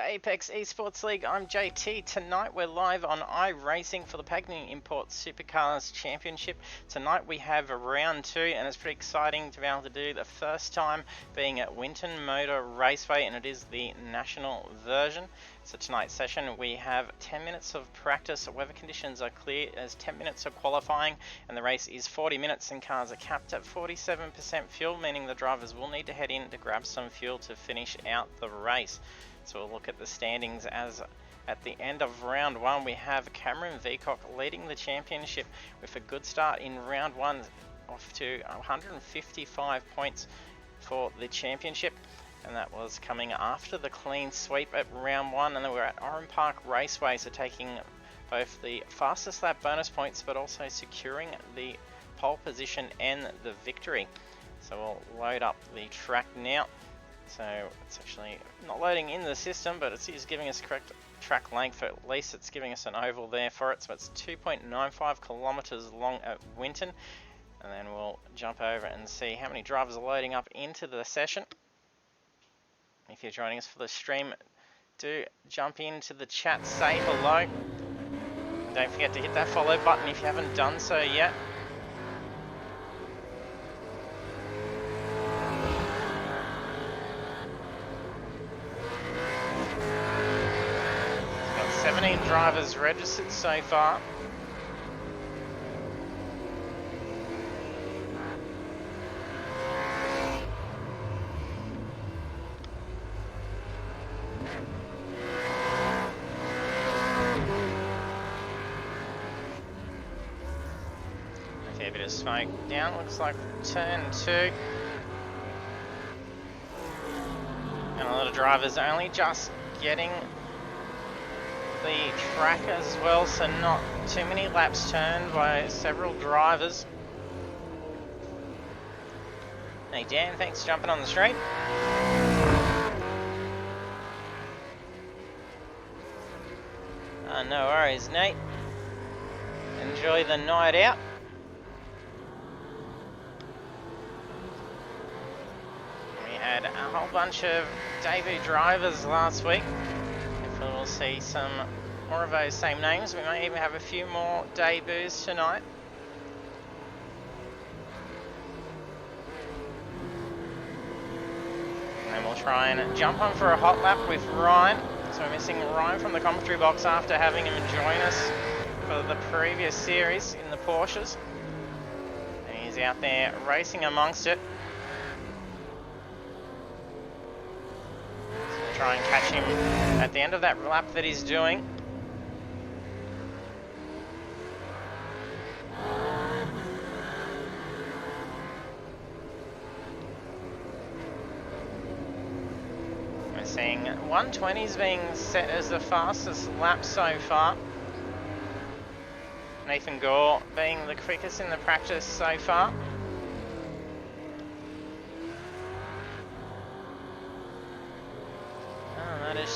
to Apex Esports League. I'm JT. Tonight we're live on iRacing for the Pagnian Imports Supercars Championship. Tonight we have round 2 and it's pretty exciting to be able to do the first time being at Winton Motor Raceway, and it is the national version. So tonight's session we have 10 minutes of practice. Weather conditions are clear as 10 minutes of qualifying, and the race is 40 minutes and cars are capped at 47% fuel, meaning the drivers will need to head in to grab some fuel to finish out the race. So we'll look at the standings as at the end of round 1 we have Cameron Veacock leading the championship with a good start in round 1, off to 155 points for the championship. And that was coming after the clean sweep at round 1, and then we're at Oran Park Raceway, so taking both the fastest lap bonus points but also securing the pole position and the victory. So we'll load up the track now. So it's actually not loading in the system, but it is giving us correct track length. At least it's giving us an oval there for it, so it's 2.95 kilometers long at Winton. And then we'll jump over and see how many drivers are loading up into the session. If you're joining us for the stream, do jump into the chat, say hello. And don't forget to hit that follow button if you haven't done so yet. We've got 17 drivers registered so far. Bit of smoke down, looks like turn 2. And a lot of drivers only just getting the track as well, so not too many laps turned by several drivers. Hey Dan, thanks for jumping on the stream. No worries, Nate. Enjoy the night out. Had a whole bunch of debut drivers last week. Hopefully we'll see some more of those same names. We might even have a few more debuts tonight. And then we'll try and jump on for a hot lap with Ryan. So we're missing Ryan from the commentary box after having him join us for the previous series in the Porsches. And he's out there racing amongst it. Try and catch him at the end of that lap that he's doing. We're seeing 120s being set as the fastest lap so far. Nathan Gore being the quickest in the practice so far.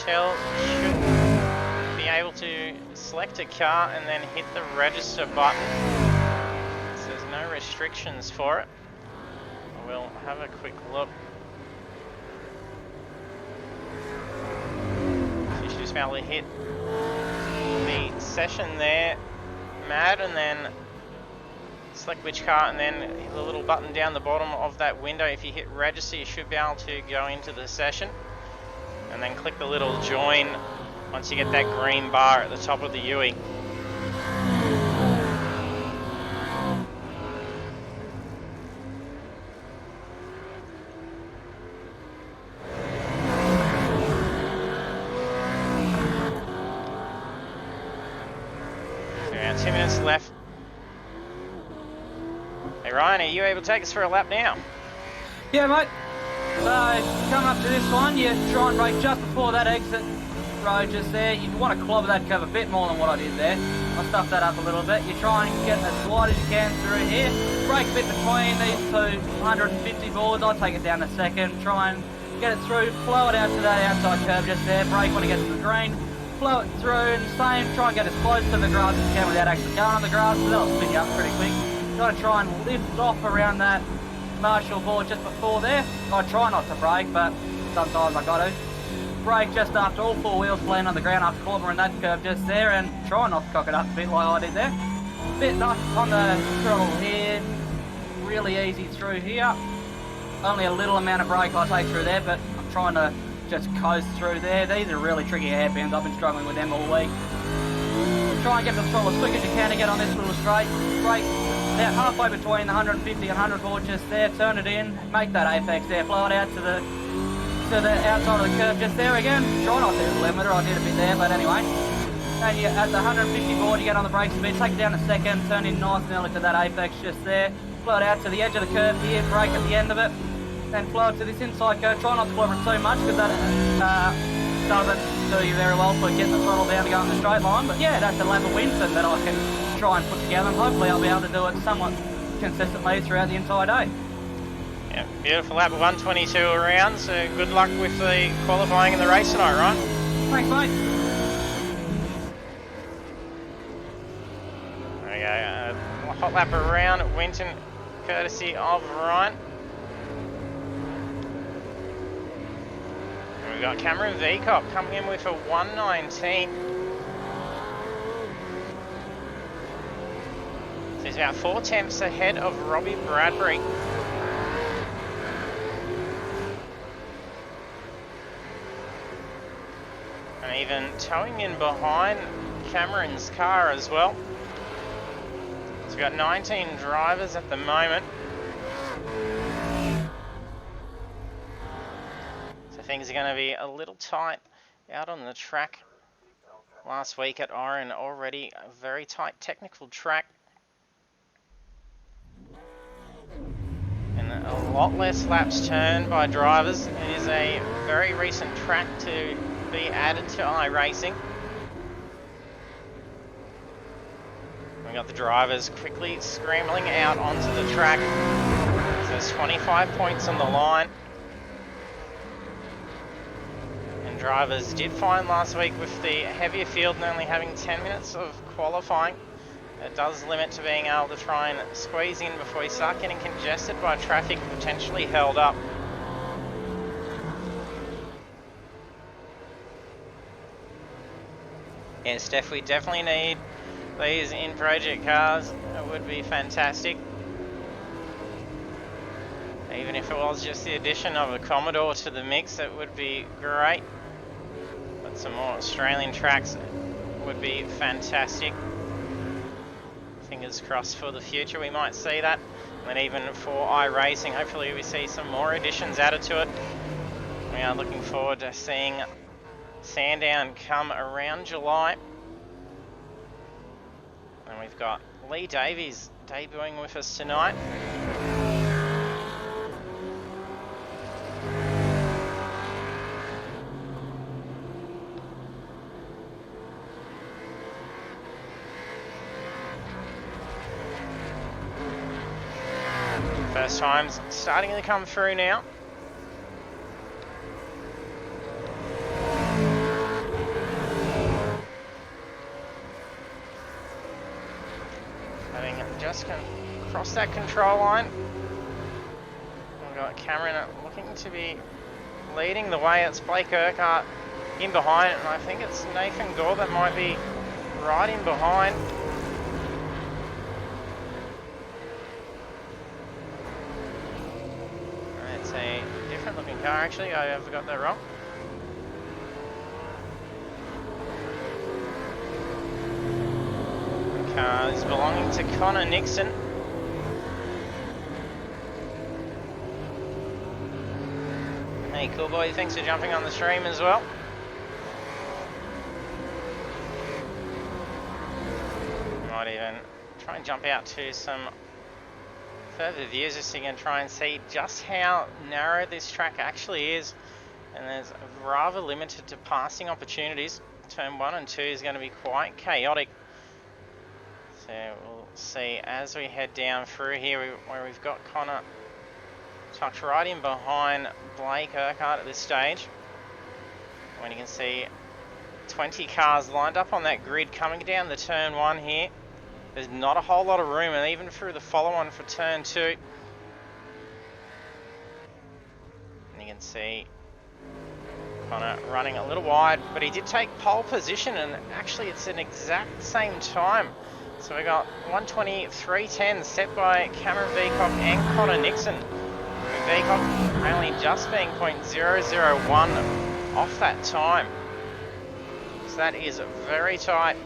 Shell should be able to select a car and then hit the register button. So there's no restrictions for it. We'll have a quick look. You should just be able to hit the session there, Mad, and then select which car, and then hit the little button down the bottom of that window. If you hit register, you should be able to go into the session. And then click the little join once you get that green bar at the top of the UI. So around 2 minutes left. Hey Ryan, are you able to take us for a lap now? Yeah, mate. So, coming up to this one, you try and brake just before that exit road just there. You want to clobber that curve a bit more than what I did there. I'll stuff that up a little bit. You try and get as wide as you can through here. Brake a bit between these two 150 boards. I'll take it down a second. Try and get it through. Flow it out to that outside curve just there. Brake when it gets to the green. Flow it through and same. Try and get as close to the grass as you can without actually going on the grass. So that'll spin you up pretty quick. Got to try and lift off around that Marshall board just before there. I try not to brake, but sometimes I got to. brake just after all four wheels land on the ground after cornering that curve just there, and try not to cock it up a bit like I did there. Bit up on the throttle here, really easy through here. Only a little amount of brake I take through there, but I'm trying to just coast through there. These are really tricky hairpins, I've been struggling with them all week. Try and get the throttle as quick as you can to get on this little straight. Brake about halfway between the 150 and 104 just there, turn it in, make that apex there, flow it out to the outside of the curve just there again. Try not to hit the limiter, I did a bit there, but anyway. And you, at the 150 board, you get on the brakes a bit, take it down a second, turn in nice and early to that apex just there, flow it out to the edge of the curve here, brake at the end of it, then flow it to this inside curve. Try not to clobber it too much because that doesn't do you very well for getting the throttle down to go in the straight line. But yeah, that's a lap of Winton that I can try and put together, and hopefully I'll be able to do it somewhat consistently throughout the entire day. Yeah, beautiful lap of 122 around, so good luck with the qualifying and the race tonight, Ryan. Thanks, mate. There we go, a hot lap around at Winton, courtesy of Ryan. And we've got Cameron Veacock coming in with a 119. So he's about 4 tenths ahead of Robbie Bradbury. And even towing in behind Cameron's car as well. So we've got 19 drivers at the moment. So things are going to be a little tight out on the track. Last week at Oran, already a very tight technical track. And a lot less laps turned by drivers. It is a very recent track to be added to iRacing. We've got the drivers quickly scrambling out onto the track. So there's 25 points on the line. And drivers did find last week with the heavier field and only having 10 minutes of qualifying, it does limit to being able to try and squeeze in before you start getting congested by traffic, potentially held up. Yeah, Steph, we definitely need these in project cars. It would be fantastic. Even if it was just the addition of a Commodore to the mix, it would be great. But some more Australian tracks would be fantastic. Fingers crossed for the future, we might see that. And even for iRacing, hopefully we see some more additions added to it. We are looking forward to seeing Sandown come around July. And we've got Lee Davies debuting with us tonight. First times starting to come through now. Having just crossed that control line, we've got Cameron looking to be leading the way. It's Blake Urquhart in behind, and I think it's Nathan Gore that might be right in behind. It's a different looking car actually, I have got that wrong. The car is belonging to Connor Nixon. Hey cool boy, thanks for jumping on the stream as well. Might even try and jump out to some further views just so you can try and see just how narrow this track actually is, and there's rather limited to passing opportunities. Turn 1 and 2 is going to be quite chaotic, so we'll see as we head down through here where we've got Connor tucked right in behind Blake Urquhart at this stage. When you can see 20 cars lined up on that grid coming down the turn 1 here. There's not a whole lot of room, and even through the follow-on for turn 2. And you can see Connor running a little wide, but he did take pole position, and actually it's an exact same time. So we got 1:23.10 set by Cameron Veacock and Connor Nixon. Veacock only just being 0.001 off that time. So that is very tight.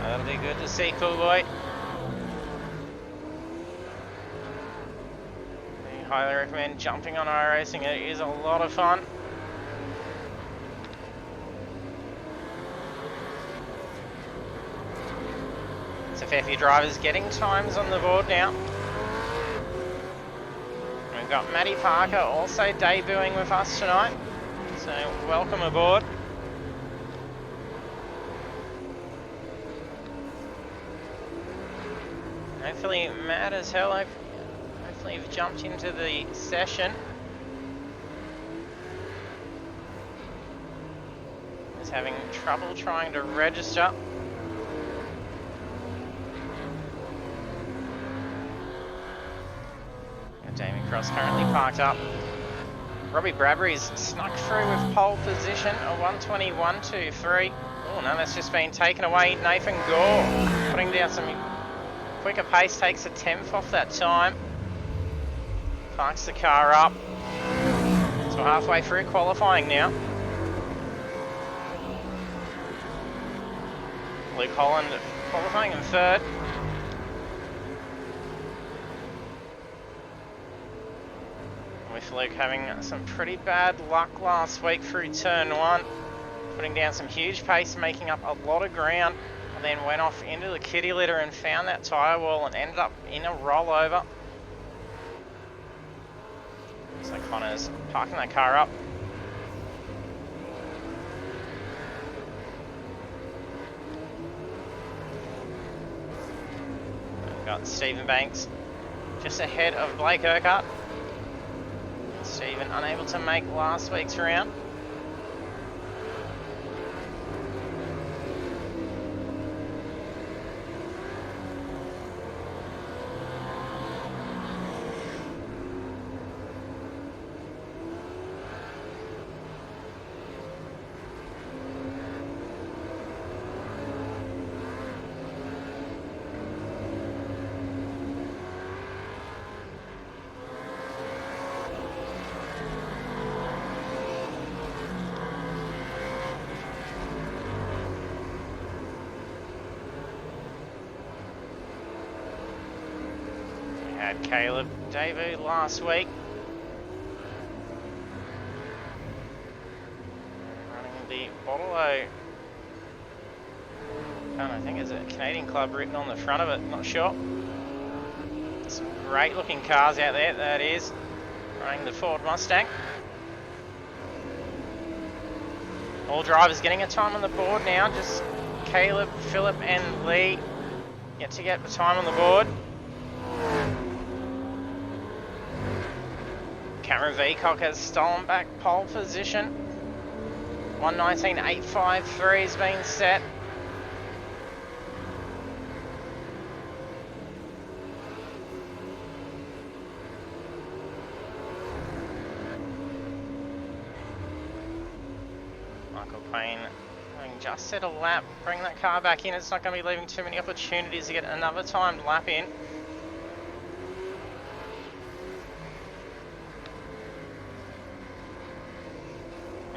That'll be good to see, cool boy. I highly recommend jumping on iRacing. It is a lot of fun. So a fair few drivers getting times on the board now. We've got Matty Parker also debuting with us tonight. So welcome aboard. Hopefully mad as hell. Hopefully you've jumped into the session. Just having trouble trying to register. Damien Cross currently parked up. Robbie Bradbury's snuck through with pole position, a 1:21.23. Oh no, that's just been taken away. Nathan Gore putting down some quicker pace, takes a 10th off that time. Parks the car up. So we're halfway through qualifying now. Luke Holland qualifying in third. With Luke having some pretty bad luck last week through turn 1. Putting down some huge pace, making up a lot of ground. And then went off into the kitty litter and found that tyre wall and ended up in a rollover. So Connor's parking that car up. We've got Stephen Banks just ahead of Blake Urquhart. Stephen unable to make last week's round. Had Caleb debut last week. Running the Bottle-O. I think there's a Canadian club written on the front of it, not sure. Some great looking cars out there, that is. Running the Ford Mustang. All drivers getting a time on the board now, just Caleb, Phillip and Lee yet to get the time on the board. Cameron Veacock has stolen back pole position. 1:19.853 has been set. Michael Payne having just set a lap, bring that car back in. It's not going to be leaving too many opportunities to get another timed lap in.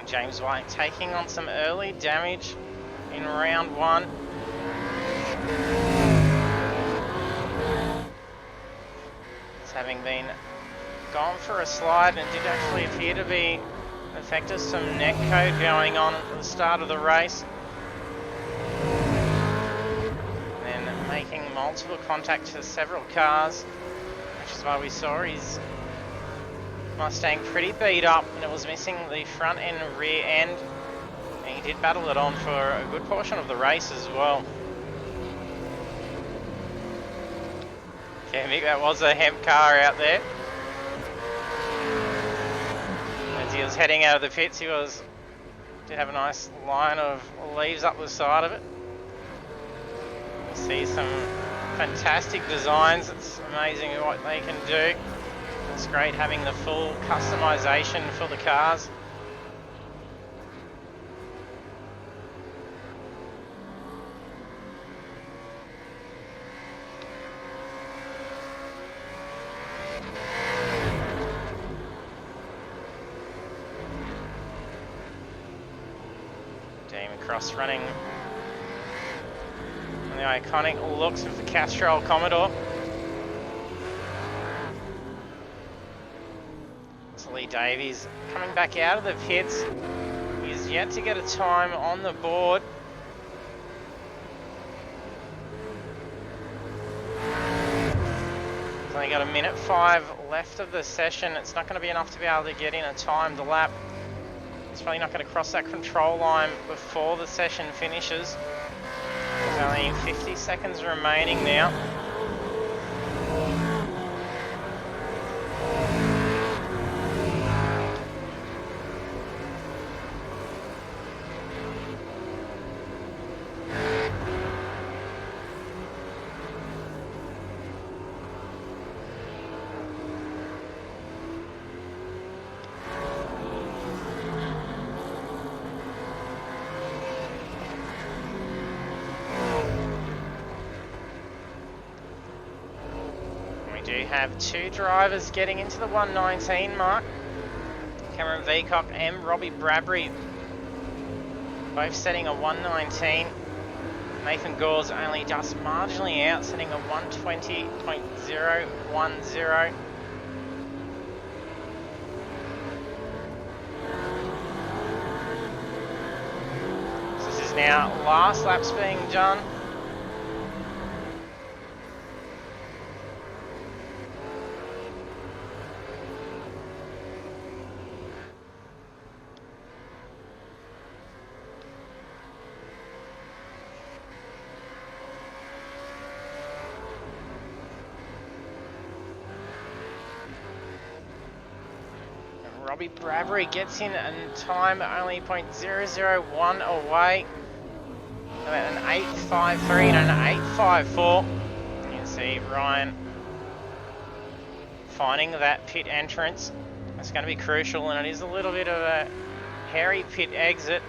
James White taking on some early damage in round 1. It's having been gone for a slide and did actually appear to be affected some neck code going on at the start of the race. And then making multiple contact to several cars, which is why we saw his Mustang pretty beat up, and it was missing the front and rear end, and he did battle it on for a good portion of the race as well. Yeah, Mick, that was a hemp car out there. As he was heading out of the pits, did have a nice line of leaves up the side of it. You see some fantastic designs. It's amazing what they can do. It's great having the full customization for the cars. Cross running the iconic looks of the Castrol Commodore. So Lee Davies coming back out of the pits. He's yet to get a time on the board. He's only got 1:05 left of the session. It's not going to be enough to be able to get in a timed lap. He's probably not going to cross that control line before the session finishes. There's only 50 seconds remaining now. We have two drivers getting into the 1:19 mark. Cameron Veacock and Robbie Bradbury both setting a 1:19. Nathan Gore's only just marginally out, setting a 1:20.010. So this is now last laps being done. Robbie Bradbury gets in and time only 0.001 away. About an 8.53 and an 8.54. You can see Ryan finding that pit entrance. That's going to be crucial, and it is a little bit of a hairy pit exit.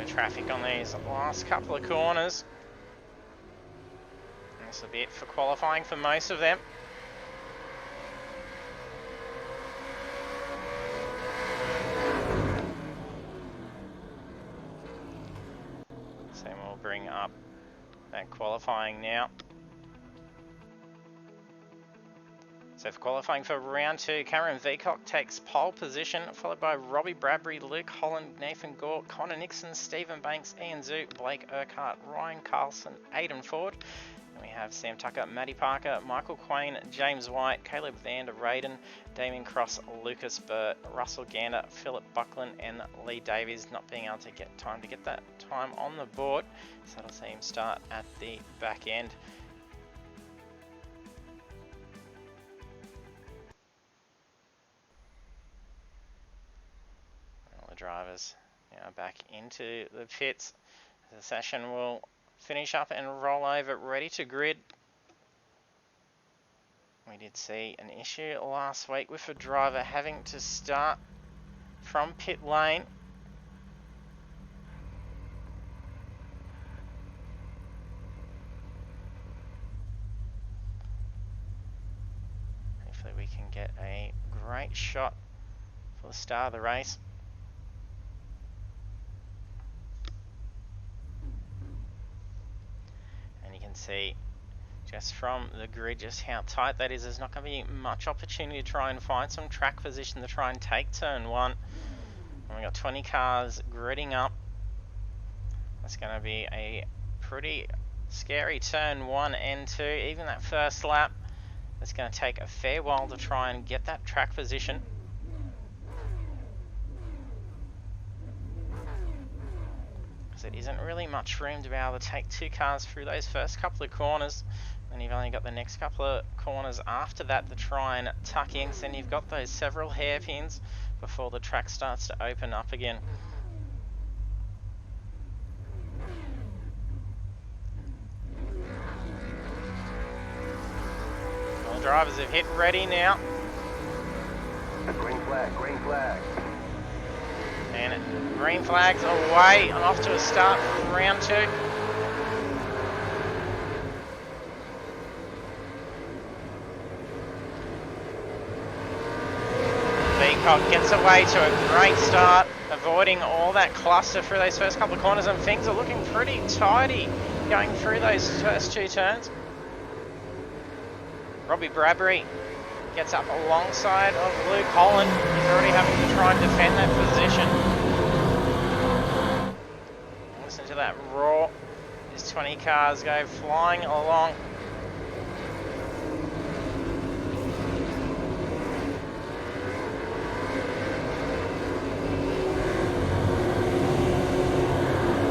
Traffic on these last couple of corners. And this will be it for qualifying for most of them. So we'll bring up that qualifying now. So for qualifying for round two, Cameron Veacock takes pole position, followed by Robbie Bradbury, Luke Holland, Nathan Gore, Connor Nixon, Stephen Banks, Ian Zhu, Blake Urquhart, Ryan Carlson, Aidan Ford. And we have Sam Tucker, Matty Parker, Michael Quain, James White, Caleb Vander Rayden, Damien Cross, Lucas Burt, Russell Gander, Philip Buckland, and Lee Davies not being able to get time to get that time on the board. So that'll see him start at the back end. Drivers now back into the pits. The session will finish up and roll over, ready to grid. We did see an issue last week with a driver having to start from pit lane. Hopefully we can get a great shot for the start of the race. See just from the grid just how tight that is. There's not going to be much opportunity to try and find some track position to try and take turn one. And we've got 20 cars gridding up. That's going to be a pretty scary turn one and two. Even that first lap, it's going to take a fair while to try and get that track position. There isn't really much room to be able to take two cars through those first couple of corners. And you've only got the next couple of corners after that to try and tuck in. So then you've got those several hairpins before the track starts to open up again. All the drivers have hit ready now. Green flag, green flag. And green flag's away and off to a start from round 2. Peacock gets away to a great start, avoiding all that cluster through those first couple of corners, and things are looking pretty tidy going through those first 2 turns. Robbie Bradbury gets up alongside of Luke Holland. He's already having to try and defend that position. Listen to that roar. His 20 cars go flying along.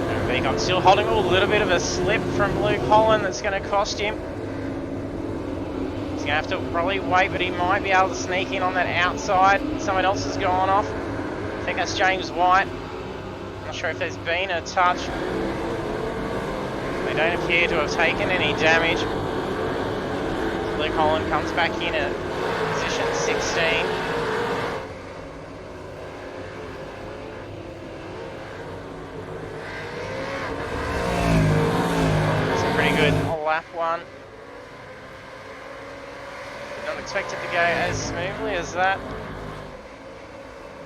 And Peacock still holding a little bit of a slip from Luke Holland that's going to cost him. Going to have to probably wait, but he might be able to sneak in on that outside. Someone else has gone off. I think that's James White. Not sure if there's been a touch. They don't appear to have taken any damage. Luke Holland comes back in at position 16. That's a pretty good lap 1. Not expected to go as smoothly as that.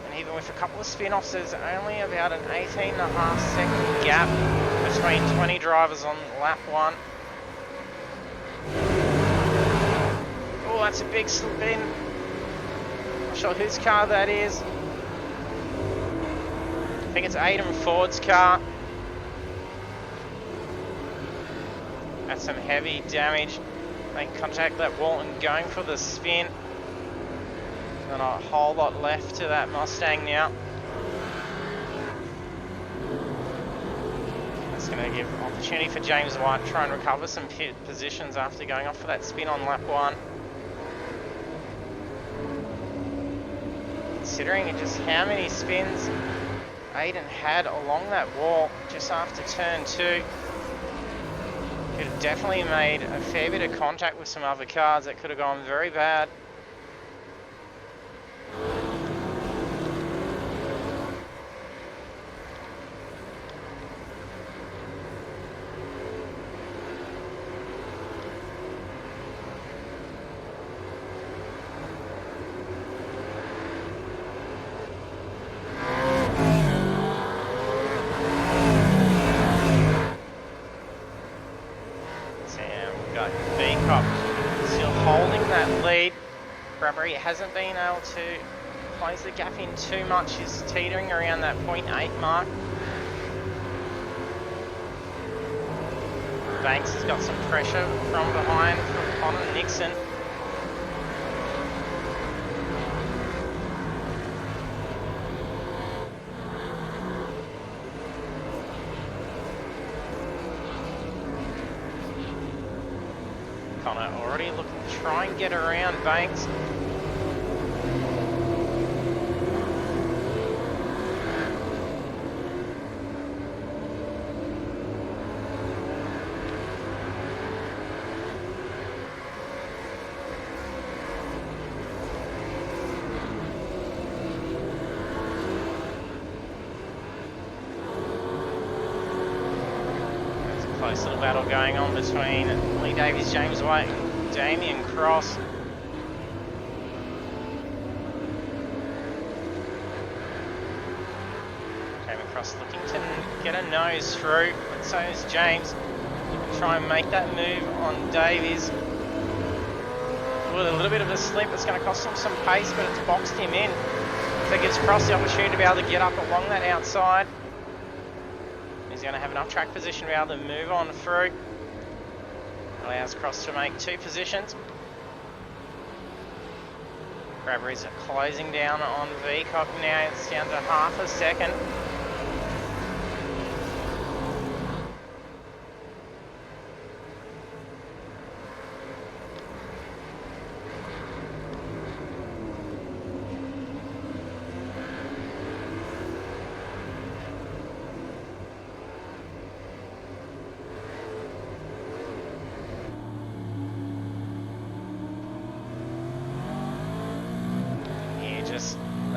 And even with a couple of spin-offs, there's only about an 18.5-second gap between 20 drivers on lap 1. Oh, that's a big spin. Not sure whose car that is. I think it's Aidan Ford's car. That's some heavy damage. Make contact that wall and going for the spin. Not a whole lot left to that Mustang now. That's going to give opportunity for James White to try and recover some positions after going off for that spin on lap 1. Considering just how many spins Aidan had along that wall just after turn 2. Could have definitely made a fair bit of contact with some other cars that could have gone very bad. Still holding that lead. Bradbury hasn't been able to close the gap in too much. He's teetering around that 0.8 mark. Banks has got some pressure from behind from Connor Nixon. Connor already looking to try and get around Banks. Close little battle going on between Lee Davies, James White and Damien Cross. Damien Cross looking to get a nose through, but so is James. Try and make that move on Davies. With a little bit of a slip, it's going to cost him some pace, but it's boxed him in. So it gives Cross the opportunity to be able to get up along that outside. He's going to have enough track position to be able to move on through. Allows Cross to make 2 positions. Bradbury's closing down on Veacock now. It's down to half a second.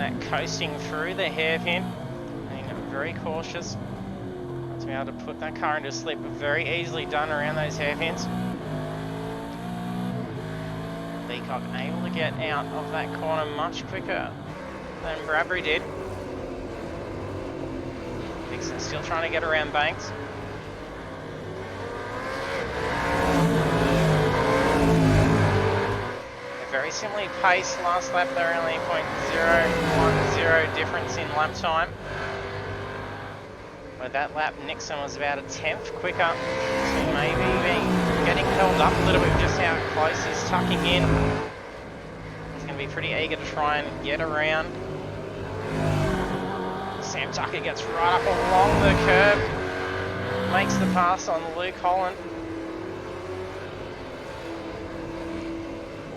that coasting through the hairpin. Being very cautious. Not to be able to put that car into a slip. Very easily done around those hairpins. Leacock able to get out of that corner much quicker than Bradbury did. Dixon still trying to get around Banks. Very similarly paced last lap, they're only 0.010 difference in lap time. With that lap, Nixon was about a 10th quicker, so maybe getting held up a little bit just how close he's tucking in. He's going to be pretty eager to try and get around. Sam Tucker gets right up along the curb, makes the pass on Luke Holland.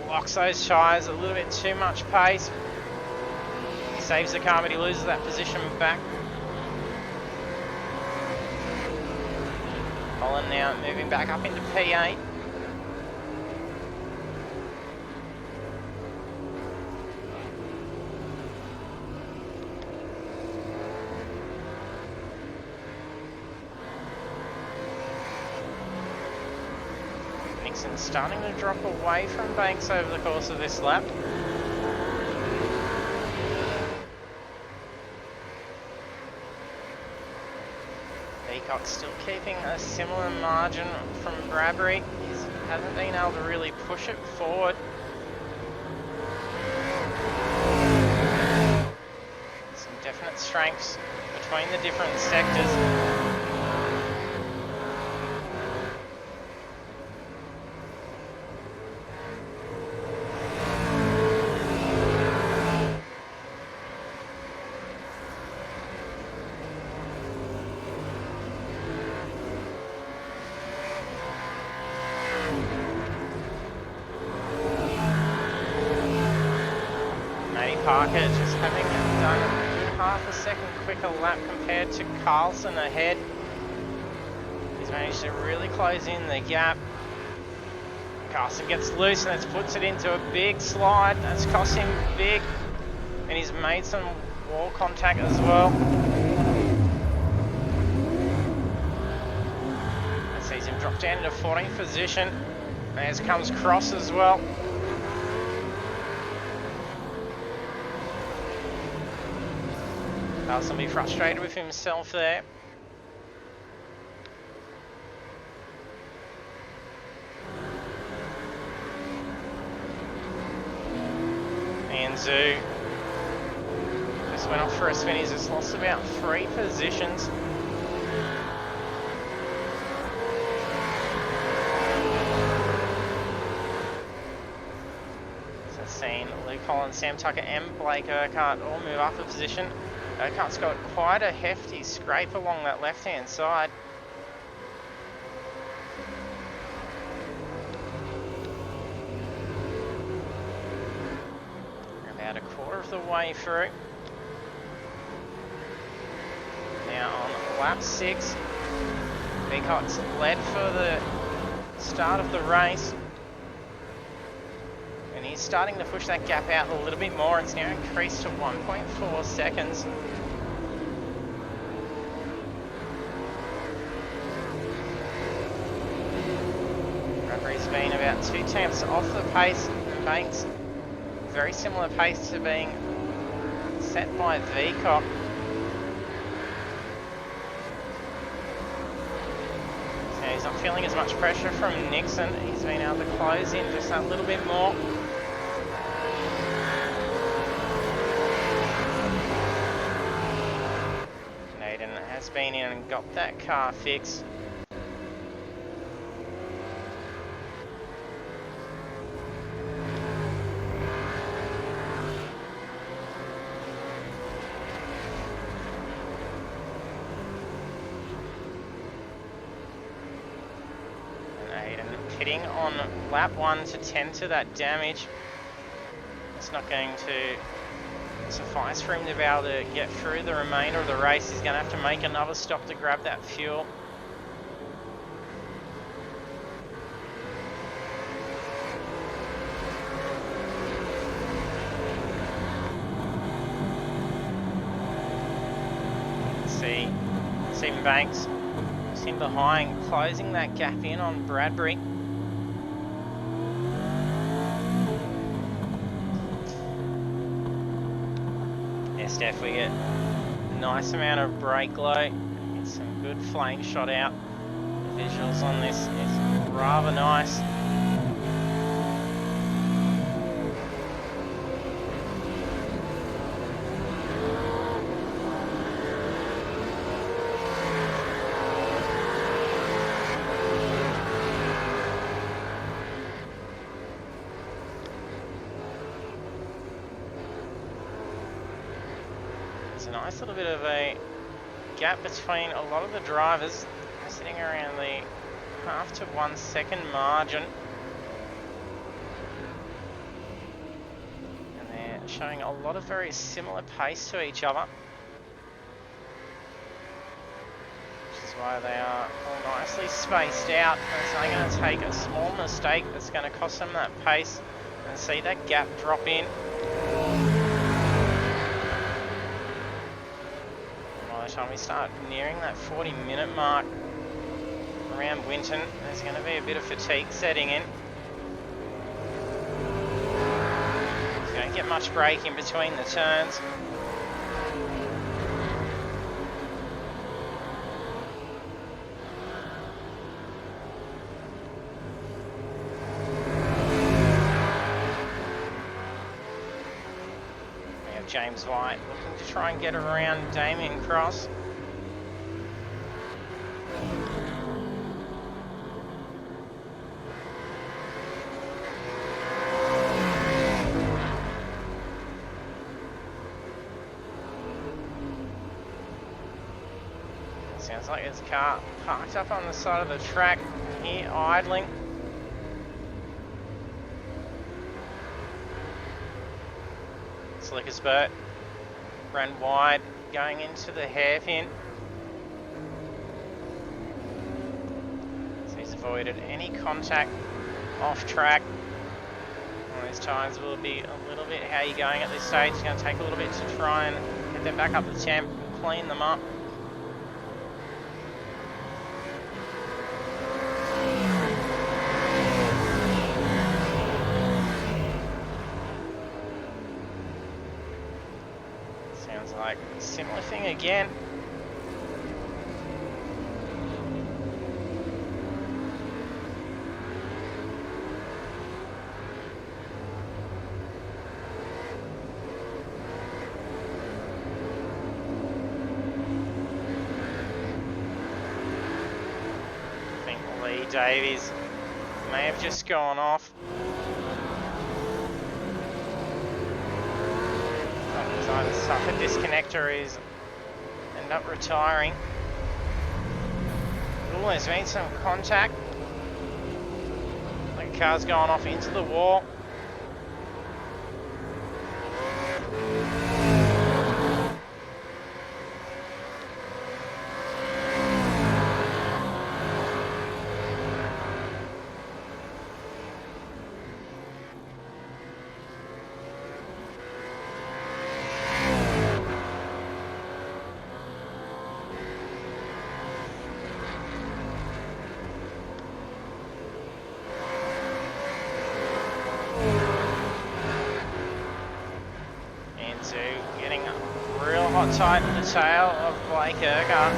Locks those tyres, a little bit too much pace. He saves the car, but he loses that position back. Holland now moving back up into P8. Nixon starting to drop away from Banks over the course of this lap. Leacock still keeping a similar margin from Bradbury. He hasn't been able to really push it forward. Some definite strengths between the different sectors. Parker just having done a good half a second quicker lap compared to Carlson ahead. He's managed to really close in the gap. Carlson gets loose and it puts it into a big slide. That's cost him big. And he's made some wall contact as well. That sees him drop down into 14th position. As comes Cross as well. Carlson be frustrated with himself there. And Zoo just went off for a spin. He's just lost about 3 positions. So seeing Luke Holland, Sam Tucker and Blake Urquhart all move up a position. Urquhart's got quite a hefty scrape along that left-hand side. We're about a quarter of the way through. Now on lap 6, Beacott's led for the start of the race. And he's starting to push that gap out a little bit more. It's now increased to 1.4 seconds. Bradbury's been about 2 tenths off the pace. Banks, very similar pace to being set by Veacock. So he's not feeling as much pressure from Nixon. He's been able to close in just a little bit more. Has been in and got that car fixed. And Aiden pitting on lap 1 to tend to that damage. It's not going to suffice for him to be able to get through the remainder of the race. He's going to have to make another stop to grab that fuel. see Stephen Banks just in behind, closing that gap in on Bradbury. Yeah, Steph, we get a nice amount of brake glow. Get some good flame shot out. The visuals on this is rather nice. A nice little bit of a gap between a lot of the drivers. They're sitting around the half to 1 second margin, and they're showing a lot of very similar pace to each other, which is why they are all nicely spaced out. And so they're going to take a small mistake that's going to cost them that pace, and see that gap drop in. Time we start nearing that 40-minute mark around Winton, there's going to be a bit of fatigue setting in. You don't get much break in between the turns. James White looking to try and get around Damien Cross. Sounds like there's a car parked up on the side of the track here, idling. Slicker spurt, ran wide, going into the hairpin. So he's avoided any contact off track. One of these tyres will be a little bit, how are you going at this stage? It's going to take a little bit to try and get them back up the temp, clean them up. Like similar thing again. I think Lee Davies may have just gone off. Either suffer disconnect or is end up retiring. Oh, there's been some contact. The car's gone off into the wall. Getting real hot tight in the tail of Blake Urquhart.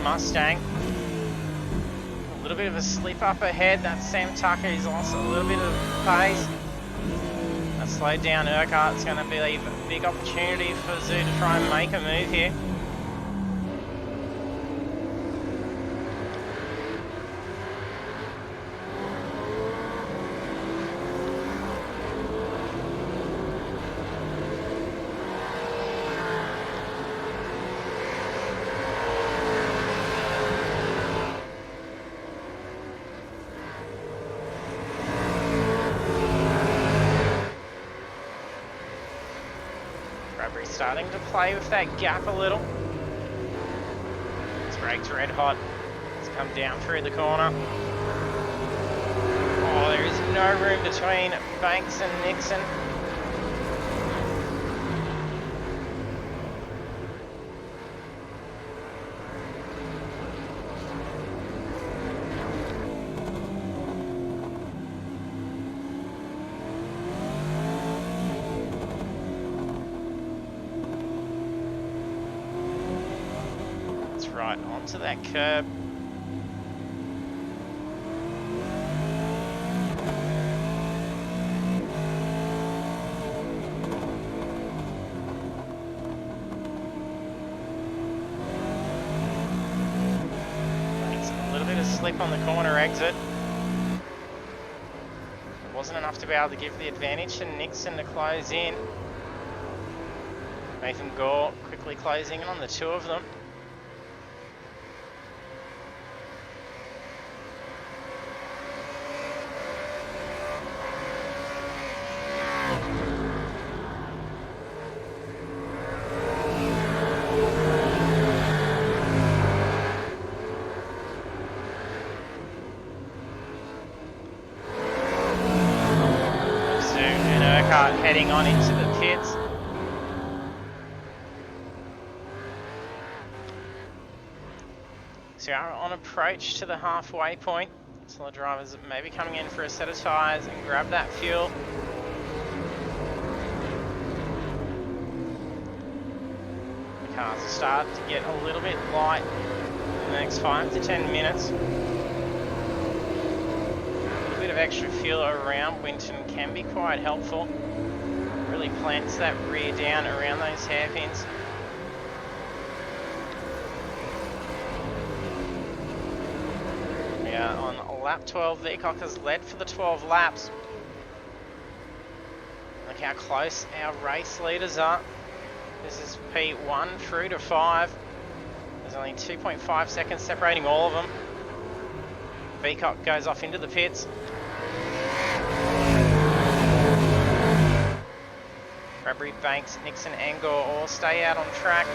Mustang. A little bit of a slip up ahead. That's Sam Tucker. He's lost a little bit of pace. That slowed down Urquhart. It's going to be a big opportunity for Zoo to try and make a move here. Starting to play with that gap a little. His brakes red hot. He's come down through the corner. Oh, there is no room between Banks and Nixon. Right onto that curb. Makes a little bit of slip on the corner exit. It wasn't enough to be able to give the advantage to Nixon to close in. Nathan Gore quickly closing in on the two of them. Heading on into the pits. So we are on approach to the halfway point. So the drivers may be coming in for a set of tyres and grab that fuel. The cars will start to get a little bit light in the next 5 to 10 minutes. A bit of extra fuel around Winton can be quite helpful. Really plants that rear down around those hairpins. We are on lap 12. Veacock has led for the 12 laps. Look how close our race leaders are. This is P1 through to 5. There's only 2.5 seconds separating all of them. Veacock goes off into the pits. Bradbury, Banks, Nixon, and Gore all stay out on track.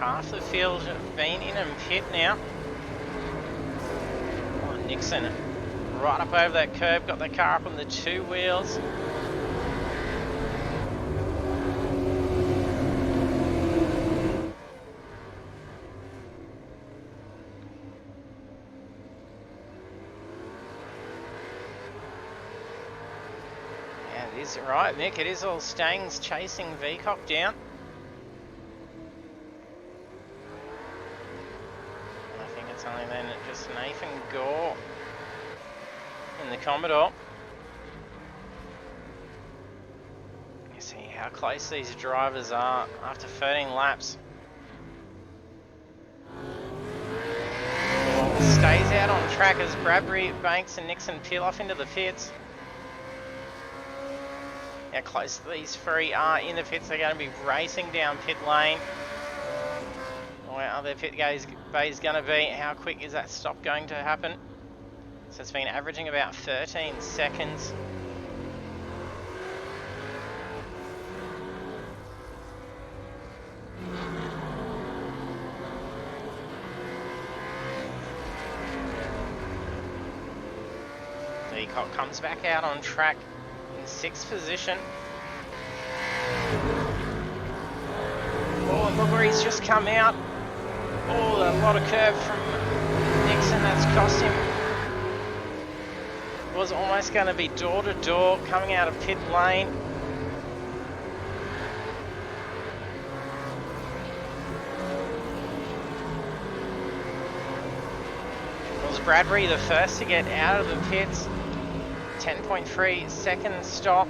Half the field have been in and pit now. Oh, Nixon right up over that curb, got the car up on the two wheels. Yeah, it is right, Nick. It is all Stangs chasing Veacock down. Only then just Nathan Gore in the Commodore. You see how close these drivers are after 13 laps. Ball stays out on track as Bradbury, Banks and Nixon peel off into the pits. How close these three are in the pits. They're going to be racing down pit lane. Where are their pit bays going to be? How quick is that stop going to happen? So it's been averaging about 13 seconds. Veacock comes back out on track in 6th position. Oh, and look where he's just come out. Oh, a lot of curve from Nixon, that's cost him. Was almost going to be door to door coming out of pit lane. Was Bradbury the first to get out of the pits? 10.3 second stop.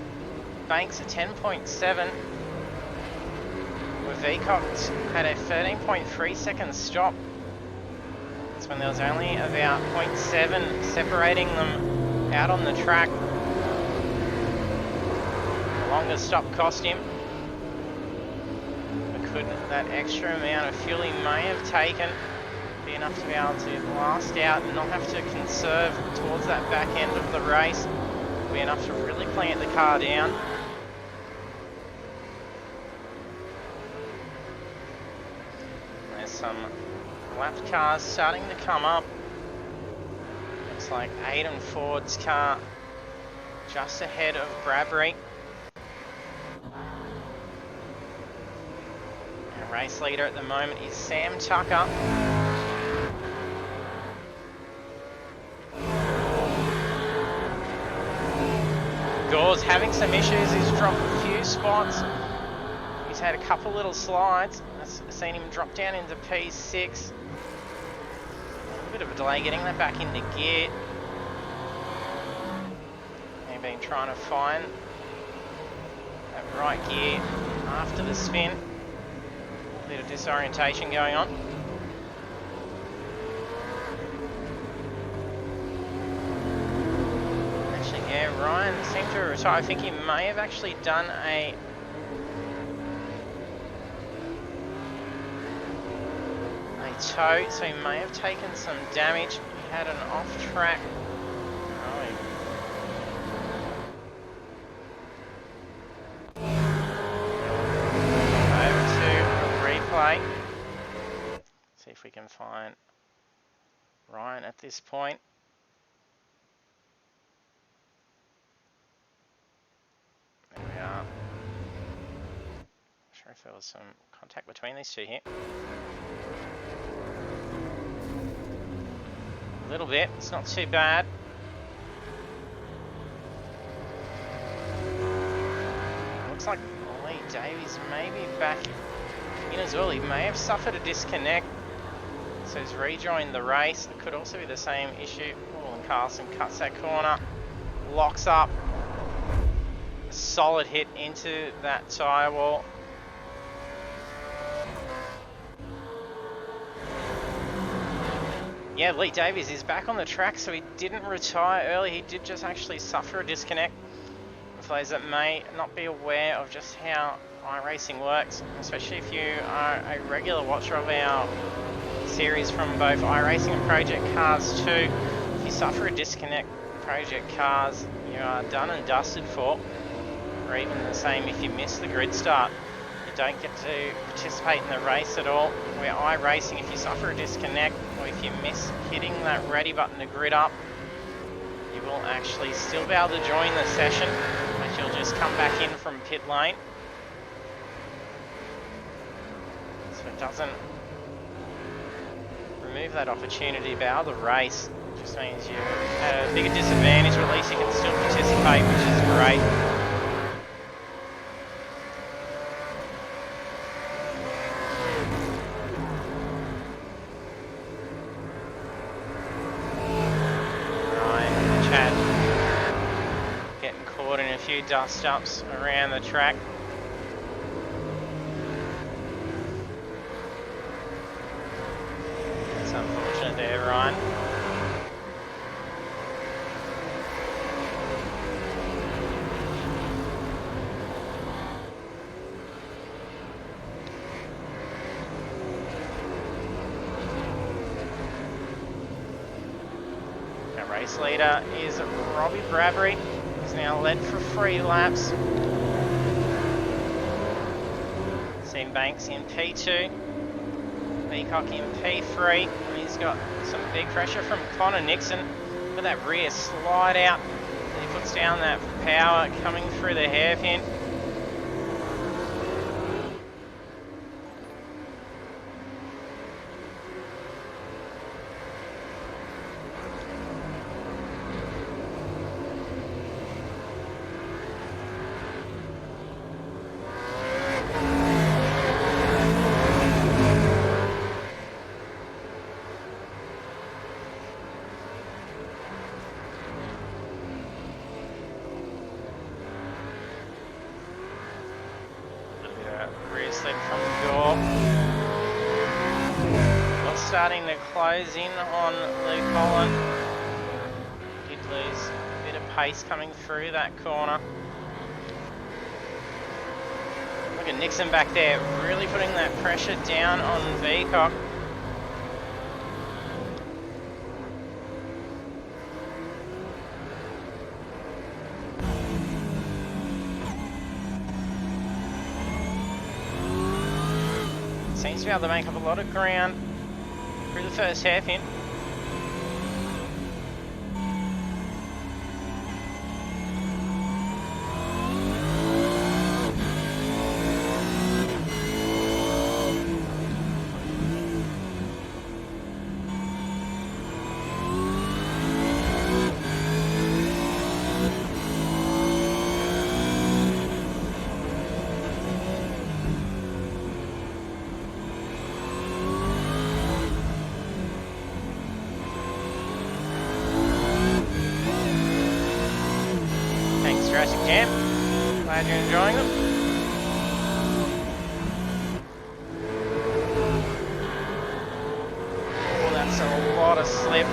Banks at 10.7. With Veacox had a 13.3 second stop. That's when there was only about 0.7 separating them out on the track. The longer stop cost him. But could that extra amount of fuel he may have taken be enough to be able to last out and not have to conserve towards that back end of the race? Be enough to really plant the car down. There's some lapped cars starting to come up. Looks like Aidan Ford's car just ahead of Bradbury. And race leader at the moment is Sam Tucker. Gore's having some issues. He's dropped a few spots. He's had a couple little slides. I've seen him drop down into P6. A little bit of a delay getting that back into gear. They've been trying to find that right gear after the spin. A bit of disorientation going on. Yeah, Ryan seemed to retire. I think he may have actually done a toe, so he may have taken some damage. He had an off-track. Over to a replay. See if we can find Ryan at this point. There we are. Not sure if there was some contact between these two here. A little bit, it's not too bad. Looks like Lee Davies may be back in as well. He may have suffered a disconnect, so he's rejoined the race. It could also be the same issue. Oh, and Carlson cuts that corner, locks up. Solid hit into that tyre wall. Yeah, Lee Davies is back on the track, so he didn't retire early. He did just actually suffer a disconnect. For those that may not be aware of just how iRacing works, especially if you are a regular watcher of our series from both iRacing and Project Cars 2, if you suffer a disconnect in Project Cars, you are done and dusted for. Or even the same if you miss the grid start. You don't get to participate in the race at all. Where iRacing, if you suffer a disconnect or if you miss hitting that ready button to grid up, you will actually still be able to join the session, but you'll just come back in from pit lane. So it doesn't remove that opportunity to be able to race. It just means you have a bigger disadvantage, but at least you can still participate, which is great. Dust ups around the track. That's unfortunate there, Ryan. Our race leader is Robbie Bradbury. Now led for 3 laps. Seen Banks in P2, Peacock in P3, and he's got some big pressure from Connor Nixon. Look at that rear slide out. He puts down that power coming through the hairpin. slip from Gore. Well, starting to close in on Luke Holland. Did lose a bit of pace coming through that corner. Look at Nixon back there, really putting that pressure down on Veacock. Seems to be able to make up a lot of ground through the first hairpin. Jurassic Camp. Glad you're enjoying them. Oh, that's a lot of slip.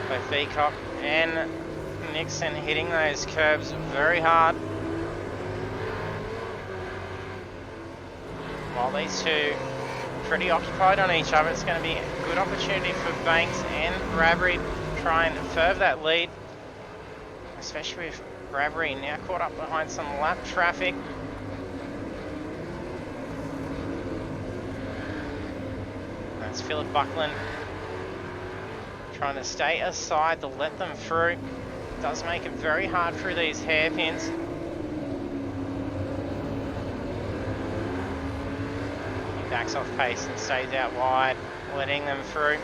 Both Veacock and Nixon hitting those curbs very hard. While these two are pretty occupied on each other, it's going to be a good opportunity for Banks and Bradbury to try and further that lead. Especially with Bradbury now caught up behind some lap traffic. That's Philip Buckland trying to stay aside to let them through. Does make it very hard through these hairpins. He backs off pace and stays out wide, letting them through.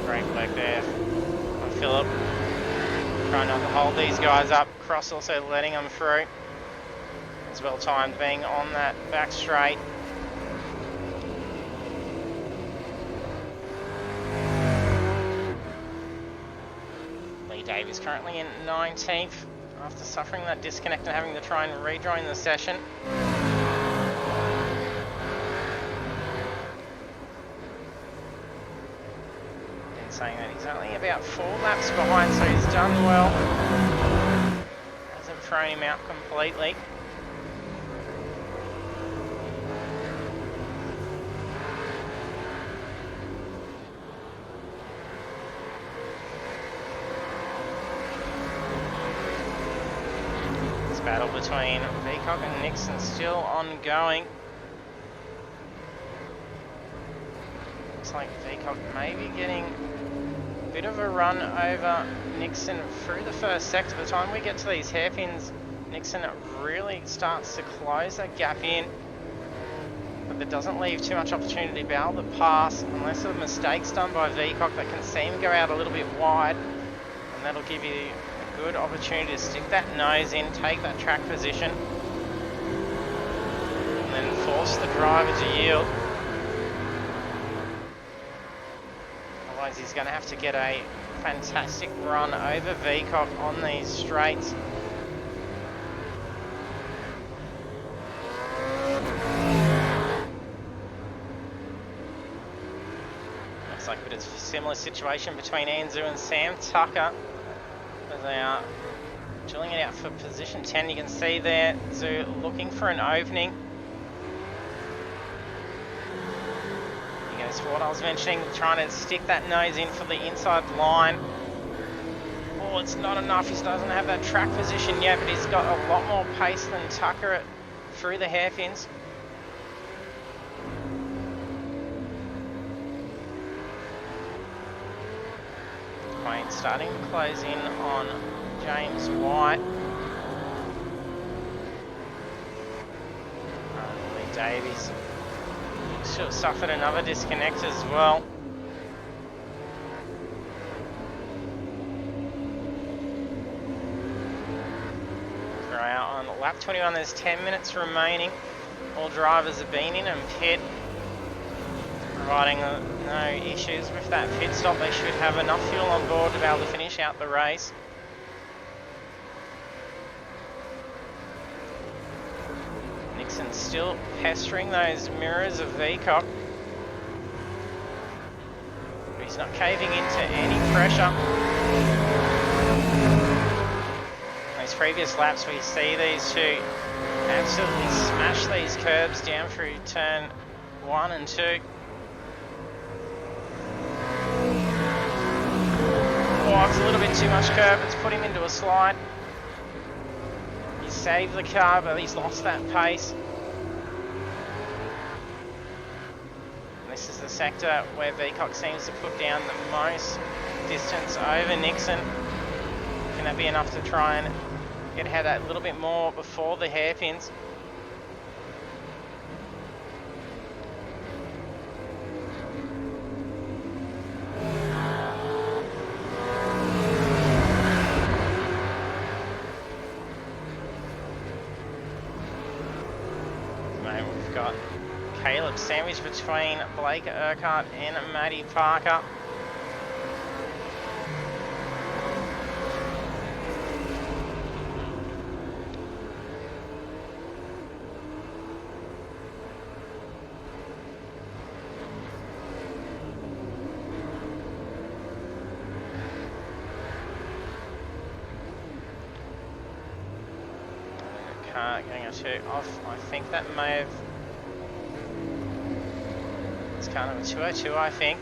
Great work there. Philip trying not to hold these guys up. Cross also letting them through. It's well timed being on that back straight. Lee Davies currently in 19th after suffering that disconnect and having to try and rejoin the session. Saying that he's only about 4 laps behind, so he's done well. Hasn't thrown him out completely. This battle between Veacock and Nixon still ongoing. Looks like Veacock may be getting a bit of a run over Nixon through the first sector. By the time we get to these hairpins, Nixon really starts to close that gap in. But that doesn't leave too much opportunity to be able to pass unless a mistake's done by Veacock that can see him go out a little bit wide. And that'll give you a good opportunity to stick that nose in, take that track position, and then force the driver to yield. Otherwise he's going to have to get a fantastic run over Veacock on these straights. Looks like a bit of a similar situation between Anzu and Sam Tucker, as they are drilling it out for position 10. You can see there Zoo looking for an opening. What I was mentioning, trying to stick that nose in for the inside line. Oh, it's not enough. He doesn't have that track position yet, but he's got a lot more pace than Tucker through the hairpins. Quain starting to close in on James White. Lee Davies should have suffered another disconnect as well. We're out on lap 21, there's 10 minutes remaining. All drivers have been in and pit, providing no issues with that pit stop. They should have enough fuel on board to be able to finish out the race. Nixon still pestering those mirrors of Vcock. But he's not caving into any pressure. These previous laps we see these two absolutely smash these curbs down through turn 1 and 2. Oh, it's a little bit too much curb. It's put him into a slide. He's saved the car, but he's lost that pace. And this is the sector where Vcock seems to put down the most distance over Nixon. Can that be enough to try and get ahead that little bit more before the hairpins? We've got Caleb sandwiched between Blake Urquhart and Matty Parker. Getting a 2 off. I think that may have... It's kind of a 202, I think.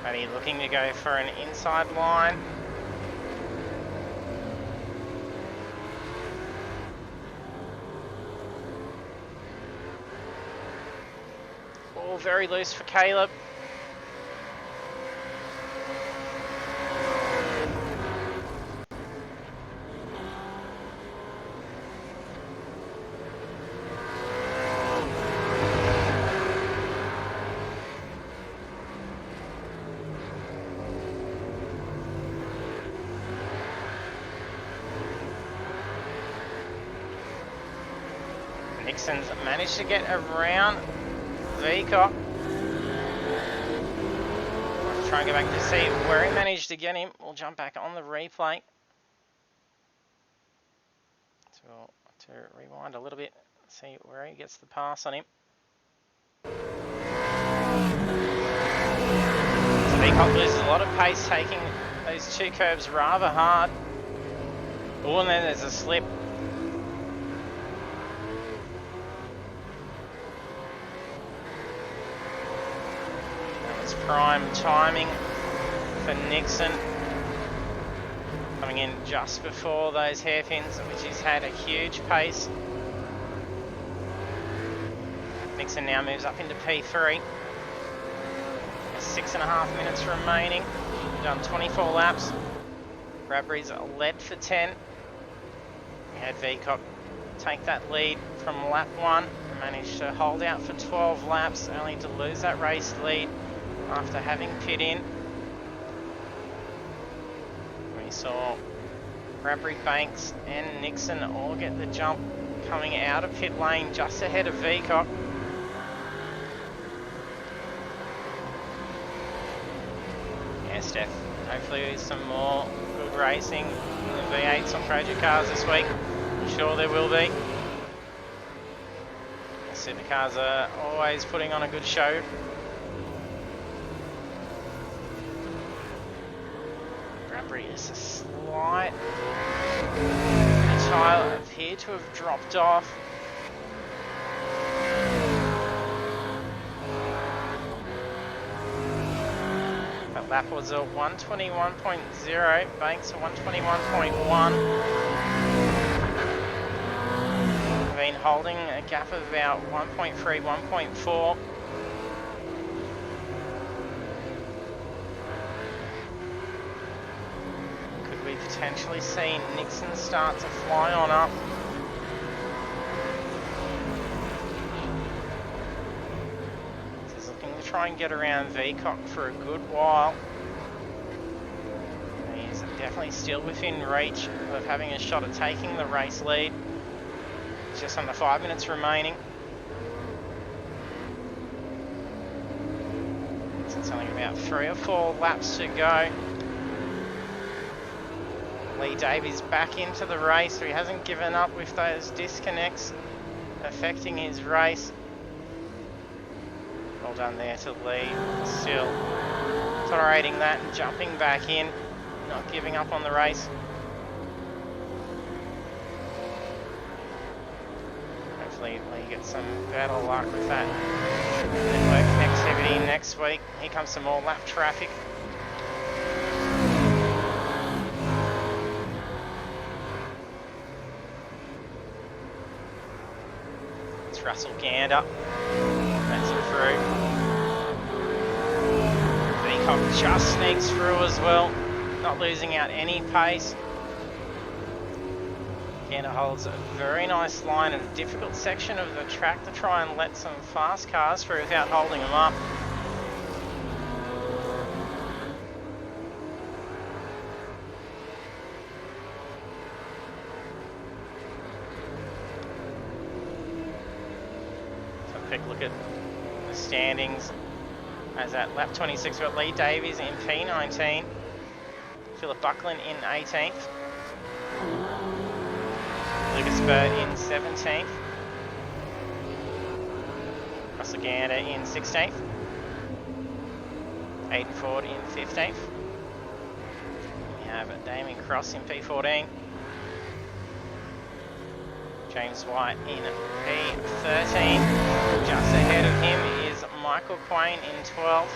Matty looking to go for an inside line. Very loose for Caleb. Nixon's managed to get around Vcock. Try and go back to see where he managed to get him. We'll jump back on the replay. So we'll have to rewind a little bit, see where he gets the pass on him. So Vcock loses a lot of pace, taking those two curbs rather hard. Oh, and then there's a slip. Prime timing for Nixon, coming in just before those hairpins, which he's had a huge pace. Nixon now moves up into P3. 6.5 minutes remaining. Done 24 laps. Bradbury's led for 10. We had Vcock take that lead from lap 1 and managed to hold out for 12 laps, only to lose that race lead after having pit in. We saw Bradbury, Banks and Nixon all get the jump coming out of pit lane just ahead of Vcock. Yeah, Steph, hopefully some more good racing in the V8s on Project Cars this week. I'm sure there will be. The Supercars are always putting on a good show. Is a slight tyre appear to have dropped off. That lap was a 121.0, Banks a 121.1. Been holding a gap of about 1.3, 1.4. Potentially see Nixon start to fly on up. He's looking to try and get around Vcock for a good while. He's definitely still within reach of having a shot at taking the race lead. Just under 5 minutes remaining. It's only about 3 or 4 laps to go. Lee Davies back into the race, so he hasn't given up with those disconnects affecting his race. Well done there to Lee, still tolerating that and jumping back in, not giving up on the race. Hopefully Lee gets some better luck with that network activity next week. Here comes some more lap traffic. It's Russell Gander. That's it through. Peacock just sneaks through as well, not losing out any pace. Gander holds a very nice line in a difficult section of the track to try and let some fast cars through without holding them up. So a quick look at the standings. As at lap 26 we've got Lee Davies in P19, Philip Buckland in 18th, Lucas Bird in 17th, Russell Gander in 16th, Aidan Ford in 15th, we have Damien Cross in P14, James White in P13, just ahead of him is Michael Quain in 12th.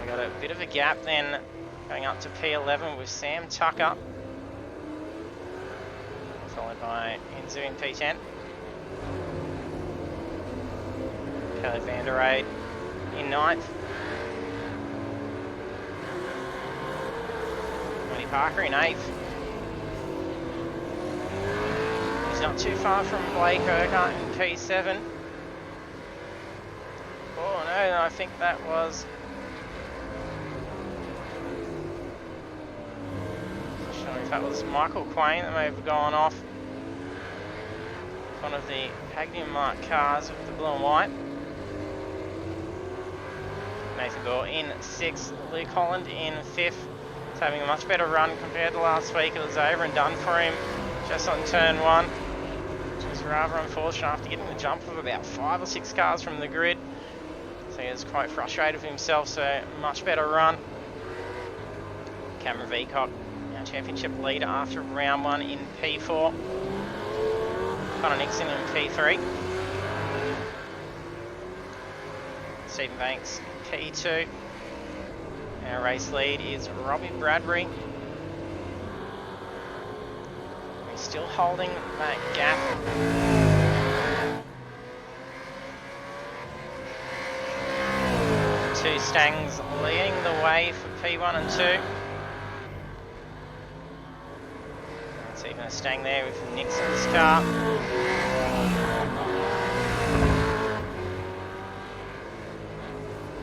We got a bit of a gap then going up to P11 with Sam Tucker, followed by Enzo in P10. Kelly Vanderade in 9th. Wendy Parker in 8th. He's not too far from Blake Urquhart in P7. Oh no, I think that was... Not sure if that was Michael Quain that may have gone off. One of the Pagnian marked cars with the blue and white. Nathan Gore in 6th, Luke Holland in 5th. He's having a much better run compared to last week. It was over and done for him just on turn 1, which was rather unfortunate after getting the jump of about 5 or 6 cars from the grid. So he was quite frustrated with himself, so much better run. Cameron Veacock, our championship leader after round 1 in P4. Connor Nixon in P3. Stephen Banks P2. Our race lead is Robbie Bradbury. He's still holding that gap. Two Stangs leading the way for P1 and 2. That's even a Stang there with Nixon's car.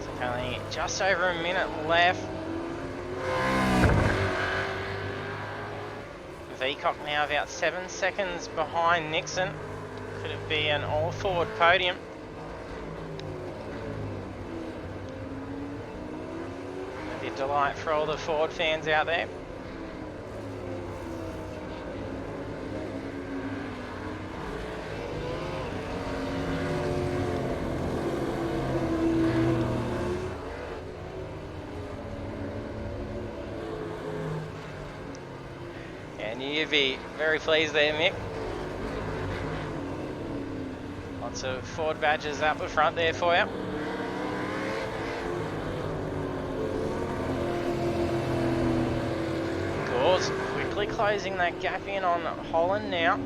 So only just over a minute left. Veacock now about 7 seconds behind Nixon. Could it be an all-forward podium? It'd be a delight for all the Ford fans out there. And you'd be very pleased there, Mick. Lots of Ford badges up the front there for you. Gores quickly closing that gap in on Holland now.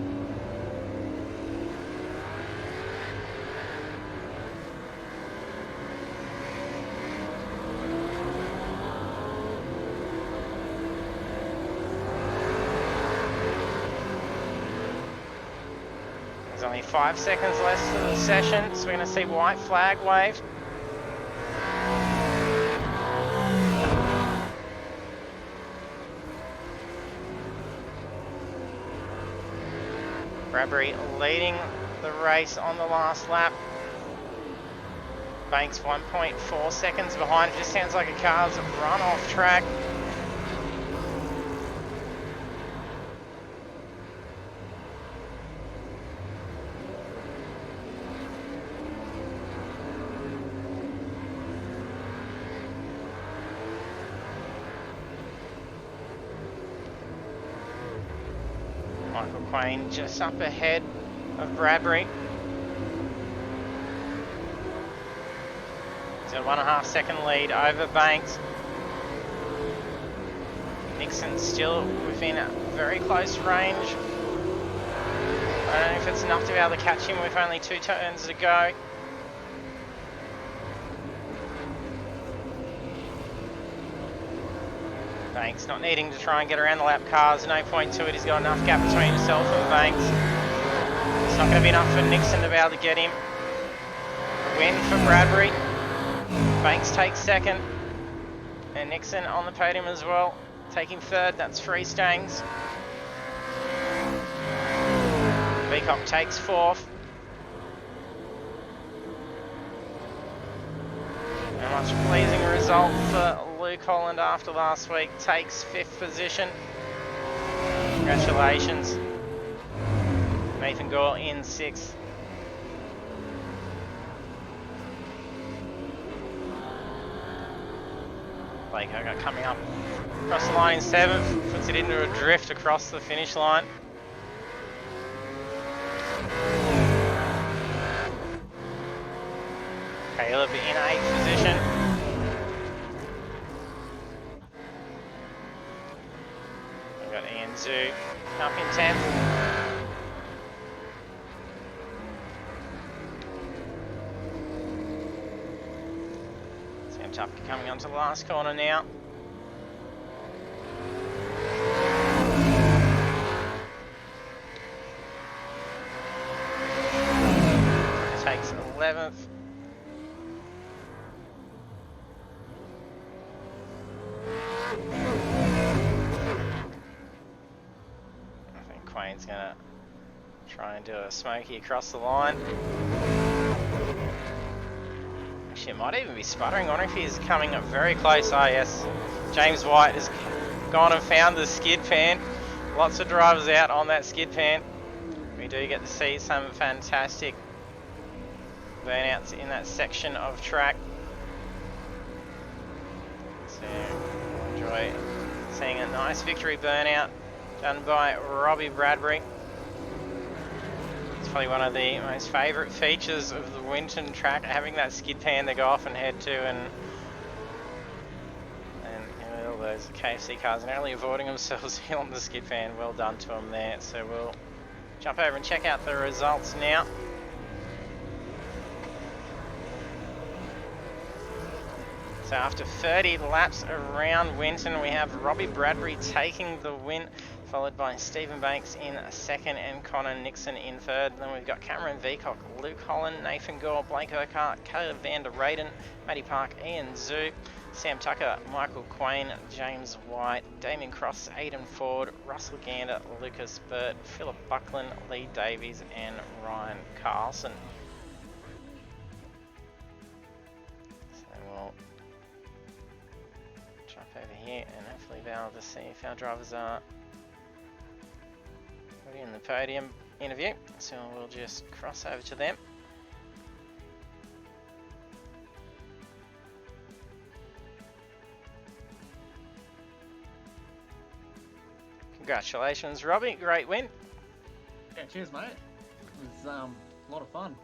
There's only 5 seconds left to the session, so we're going to see white flag waved. Bradbury leading the race on the last lap. Banks 1.4 seconds behind. It just sounds like a car's run off track. Michael Quain just up ahead of Bradbury. He's got 1.5 second lead over Banks. Nixon still within a very close range. I don't know if it's enough to be able to catch him with only 2 turns to go. Banks not needing to try and get around the lap cars, no point to it. He's got enough gap between himself and Banks. It's not going to be enough for Nixon to be able to get him. A win for Bradbury. Banks takes second. And Nixon on the podium as well, taking third. That's Free Stangs. Peacock takes fourth. A much pleasing result for Luke Holland after last week. Takes 5th position. Congratulations. Nathan Gore in 6th. Blake Hogarth coming up across the line in 7th. Puts it into a drift across the finish line. Caleb in 8th position. We've got Ian Zhu up in 10th. Sam Tucker coming onto the last corner now. Takes 11th. Quain's gonna try and do a smoky across the line. Actually, it might even be sputtering. I wonder if he's coming up very close. Ah, yes. James White has gone and found the skid pan. Lots of drivers out on that skid pan. We do get to see some fantastic burnouts in that section of track. So, enjoy seeing a nice victory burnout done by Robbie Bradbury. It's probably one of the most favourite features of the Winton track, having that skid pan to go off and head to, and you know, all those KFC cars narrowly avoiding themselves on the skid pan. Well done to them there. So we'll jump over and check out the results now. So after 30 laps around Winton, we have Robbie Bradbury taking the win, followed by Stephen Banks in 2nd and Connor Nixon in 3rd. Then we've got Cameron Veacock, Luke Holland, Nathan Gore, Blake Urquhart, Caleb van der Reyden, Matty Park, Ian Zhu, Sam Tucker, Michael Quain, James White, Damien Cross, Aidan Ford, Russell Gander, Lucas Burt, Philip Buckland, Lee Davies and Ryan Carlson. So we'll jump over here and hopefully be able to see if our drivers are in the podium interview, so we'll just cross over to them. Congratulations, Robbie, great win. Yeah, cheers, mate. It was a lot of fun.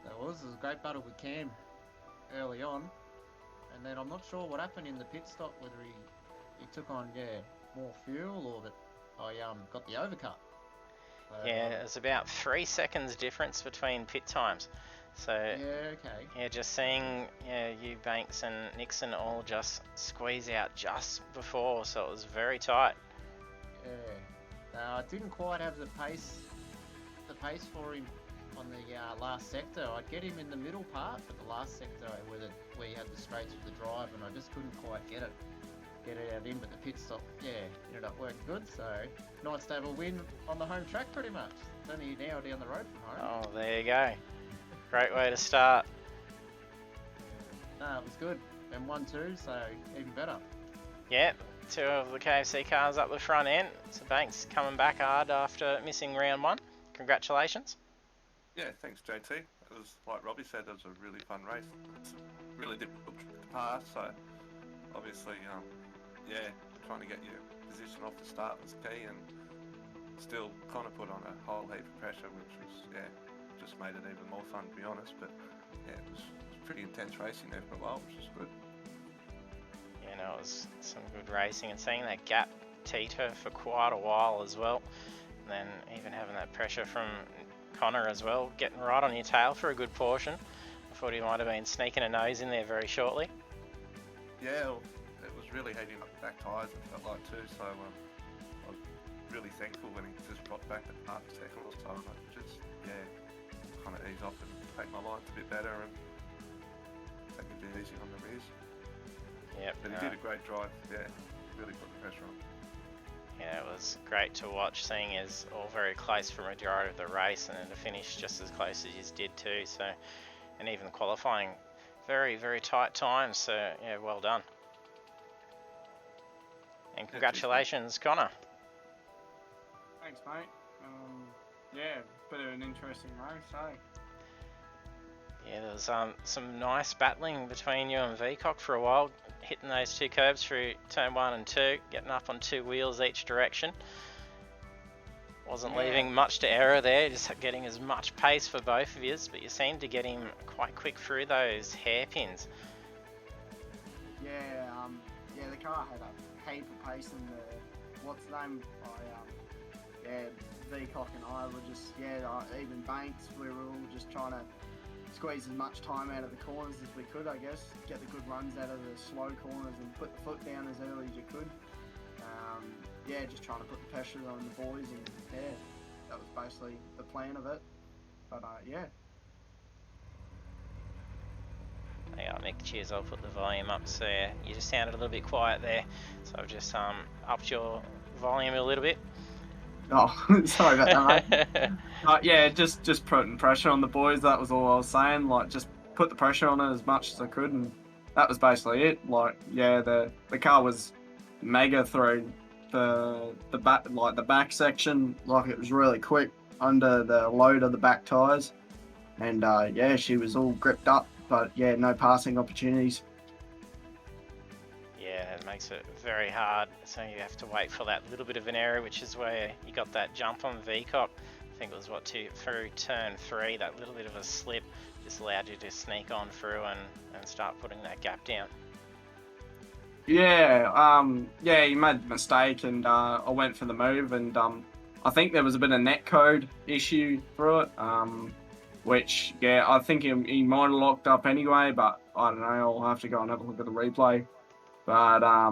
It was a great battle with Cam early on, and then I'm not sure what happened in the pit stop, whether he took on more fuel or that I got the overcut. Yeah, it's about 3 seconds difference between pit times. So yeah, okay. Yeah, just seeing you, Banks and Nixon all just squeeze out just before, so it was very tight. Yeah, I didn't quite have the pace for him on the last sector. I'd get him in the middle part, but the last sector where he had the straights for the drive, and I just couldn't quite get it out in, but the pit stop, ended up working good, so nice to have a win on the home track pretty much. It's only an hour down the road from home. Oh, there you go. Great way to start. No, it was good. And 1-2, so even better. Yeah, 2 of the KFC cars up the front end. So Banks coming back hard after missing round 1. Congratulations. Yeah, thanks JT. It was, like Robbie said, it was a really fun race. It's really difficult to pass, so obviously, trying to get your position off the start was key, and still kind of put on a whole heap of pressure, which was, just made it even more fun, to be honest. But yeah, it was pretty intense racing there for a while, which was good. Yeah, no, it was some good racing, and seeing that gap teeter for quite a while as well. And then even having that pressure from Connor as well, getting right on your tail for a good portion. I thought he might have been sneaking a nose in there very shortly. Yeah, well, it was really heating up the back tyres, it felt like too, so I was really thankful when he just dropped back at half a second or so. I just, kind of ease off and take my lines a bit better and take it a bit easy on the rears. Yep. But he did a great drive, really put the pressure on. Yeah, it was great to watch, seeing as all very close for a majority of the race, and then to finish just as close as you did too. So, and even the qualifying, very, very tight times. So yeah, well done. And congratulations, Connor. Thanks, mate. Bit of an interesting race, eh? Yeah, there was some nice battling between you and Vcock for a while, hitting those 2 curbs through turn 1 and 2, getting up on 2 wheels each direction. Wasn't leaving much to error there, just getting as much pace for both of you, but you seemed to get him quite quick through those hairpins. The car had a heap of pace in the, what's the name? Vcock and I were just, even Banks, we were all just trying to squeeze as much time out of the corners as we could, I guess. Get the good runs out of the slow corners and put the foot down as early as you could. Just trying to put the pressure on the boys, and that was basically the plan of it. But Hang on, Mick, cheers, I'll put the volume up, so you just sounded a little bit quiet there. So I've just upped your volume a little bit. Oh, sorry about that, mate. Just putting pressure on the boys, that was all I was saying. Like, just put the pressure on it as much as I could, and that was basically it. Like, the car was mega through the back, like the back section, like it was really quick under the load of the back tyres. And she was all gripped up, but no passing opportunities. Yeah, it makes it very hard, so you have to wait for that little bit of an error, which is where you got that jump on Vcock. I think it was through turn 3, that little bit of a slip just allowed you to sneak on through and start putting that gap down. He made the mistake, and I went for the move, and I think there was a bit of netcode issue through it, which, I think he might have locked up anyway, but I don't know, I'll have to go and have a look at the replay. But, I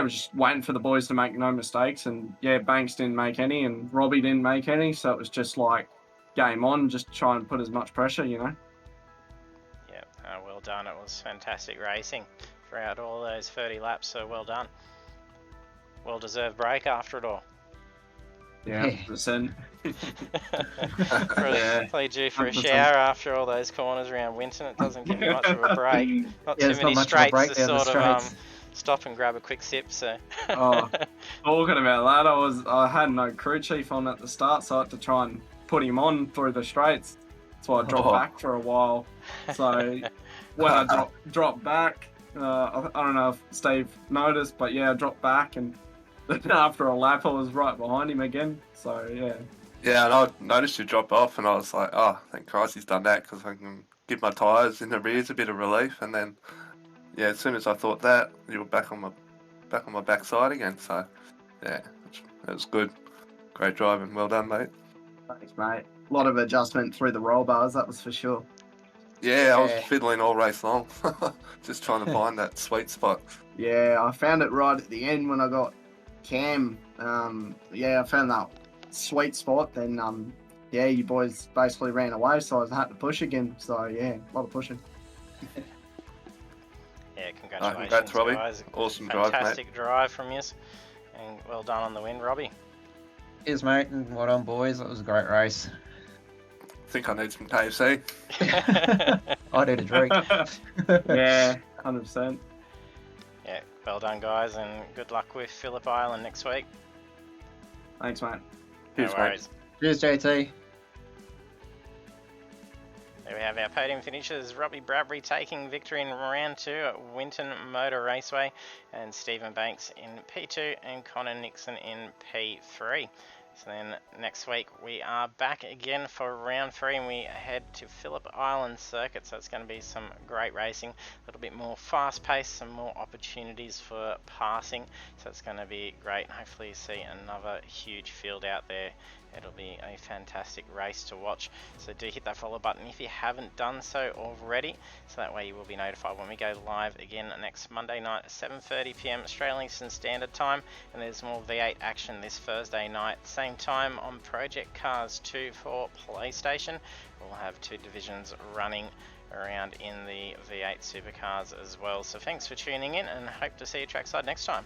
was just waiting for the boys to make no mistakes, and, Banks didn't make any, and Robbie didn't make any, so it was just like, game on, just try and put as much pressure, Yeah, well done. It was fantastic racing throughout all those 30 laps, so well done. Well-deserved break after it all. Yeah, 100%. Probably due for a shower after all those corners around Winton. It doesn't give you much of a break. Not too many straights to sort of stop and grab a quick sip. So. Talking about that, I had no crew chief on at the start, so I had to try and put him on through the straights. So I dropped back for a while. So when I dropped back, I don't know if Steve noticed, but I dropped back, and then after a lap I was right behind him again. So Yeah, and I noticed you drop off, and I was like, oh, thank Christ he's done that, because I can give my tyres in the rears a bit of relief. And then, as soon as I thought that, you were back on my backside again. So, it was good. Great driving. Well done, mate. Thanks, mate. A lot of adjustment through the roll bars, that was for sure. Yeah, I was fiddling all race long, just trying to find that sweet spot. Yeah, I found it right at the end when I got Cam. I found that sweet spot. Then, you boys basically ran away, so I had to push again. So, a lot of pushing. Congratulations, congrats, Robbie. Guys. Awesome drive, mate. Fantastic drive from you, and well done on the win, Robbie. Cheers, mate, and well done, boys. That was a great race. I think I need some KFC. I need a drink. Yeah, 100%. Yeah, well done, guys, and good luck with Phillip Island next week. Thanks, mate. No Cheers, mate. worries. Cheers, JT. There we have our podium finishes. Robbie Bradbury taking victory in round 2 at Winton Motor Raceway, and Stephen Banks in P2 and Connor Nixon in P3. So then next week we are back again for round 3 and we head to Phillip Island Circuit. So it's going to be some great racing, a little bit more fast paced, some more opportunities for passing. So it's going to be great. Hopefully you see another huge field out there. It'll be a fantastic race to watch. So do hit that follow button if you haven't done so already, so that way you will be notified when we go live again next Monday night at 7:30 PM Australian Eastern Standard Time. And there's more V8 action this Thursday night, same time on Project Cars 2 for PlayStation. We'll have 2 divisions running around in the V8 Supercars as well. So thanks for tuning in and hope to see you trackside next time.